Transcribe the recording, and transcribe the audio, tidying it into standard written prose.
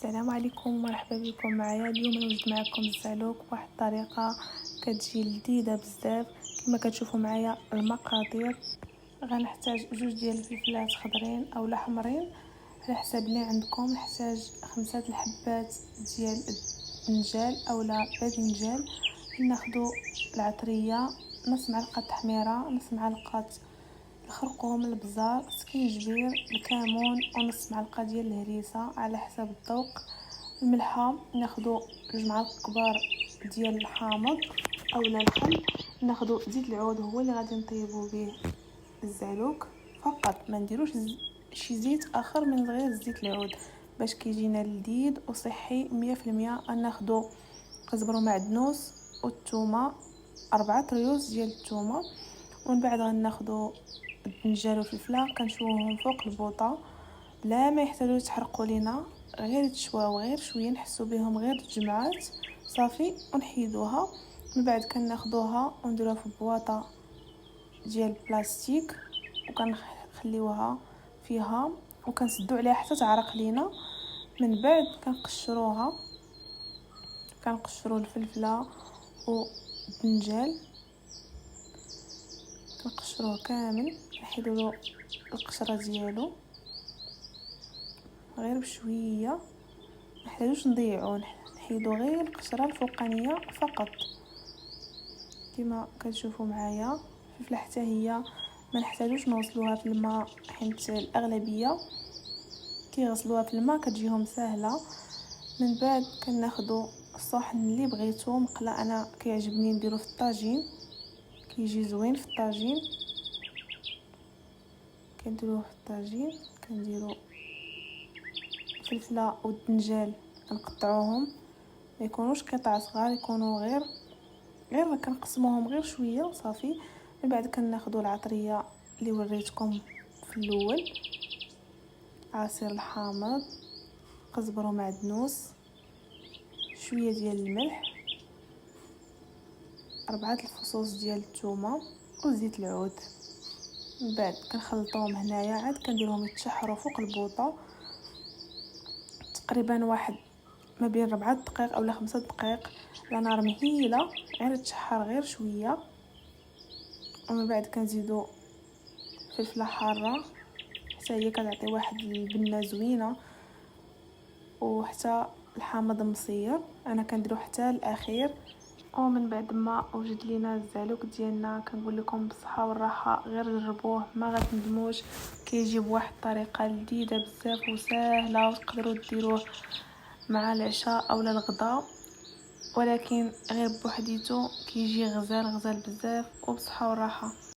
السلام عليكم، مرحبا بكم معايا. اليوم نوجد معكم الزعلوك بواحد الطريقه كتجي لذيذه بزاف. كما كتشوفوا معايا المقادير، غنحتاج 2 ديال الفلفلات خضرين او حمرين على حسب اللي عندكم. نحتاج 5 الحبات ديال الدنجال او باذنجان. ناخذ العطريه، نص معلقه تحميره، نص معلقه الخرقوم، البزار، سكينجبير، الكمون، ونص معلقه ديال الهريسه على حسب الذوق. الملحه ناخذ 2 معالق كبار ديال الحامض اولا الخل. ناخذ زيت العود هو اللي غادي نطيبوا به الزعلوك فقط، ما نديروش شي زيت اخر من غير زيت العود باش كيجينا لذيذ وصحي 100%. ناخذ قزبر ومعدنوس والثومه، 4 ريوس ديال الثومه. ومن بعد غناخذ الدنجال والفلفله كنشوهم فوق البوطه بلا ما يحتاجوا يتحرقوا لينا، غير يتشواو غير شويه، نحسوا بهم غير الجمعات صافي ونحيدوها. من بعد كناخذوها ونديروها في بواطه ديال البلاستيك وكنخليوها فيها وكنسدوا عليها حتى تعرق لينا. من بعد كنقشروا الفلفله والدنجال، كنقشروه كامل، نحيدو له القشره ديالو غير بشويه، ما نحتاجوش نضيعوه، نحيدو غير القشره الفوقانيه فقط. كما كتشوفوا معايا الفلفله حتى هي ما نحتاجوش نغسلوها في الماء، حيت الاغلبيه كيغسلوها في الماء كتجيهم سهله. من بعد كناخذوا الصحن اللي بغيتو مقله، انا كيعجبني نديرو في الطاجين، كيجي زوين في الطاجين. كنديروه في الطاجين، كنديرو الفلفله والدنجال كنقطعوهم، ما يكونوش قطع صغار، يكونوا غير كنقسموهم غير شويه وصافي. من بعد كناخذوا العطريه اللي وريتكم في الاول، عصير الحامض، قزبر ومعدنوس، شويه ديال الملح، 4 الفصوص ديال الثومه وزيت العود. من بعد كنخلطوهم هنايا، عاد كنديرهم يتشحروا فوق البوطه تقريبا واحد ما بين 4 دقائق او 5 دقائق على نار مهيله، غير تشحر غير شويه. ومن بعد كنزيدو فلفله حاره حتى هي كتعطي واحد البنه زوينه، وحتى الحامض مصير انا كنديرو حتى الاخير. ومن بعد ما وجد لينا الزعلوك ديالنا، كنقول لكم بالصحه والراحه، غير جربوه ما غتندموش. كيجي بواحد الطريقه لذيذه بزاف وسهله، وتقدروا ديروه مع العشاء او الغداء، ولكن غير بوحديتو كيجي غزال بزاف. وبصحه والراحه.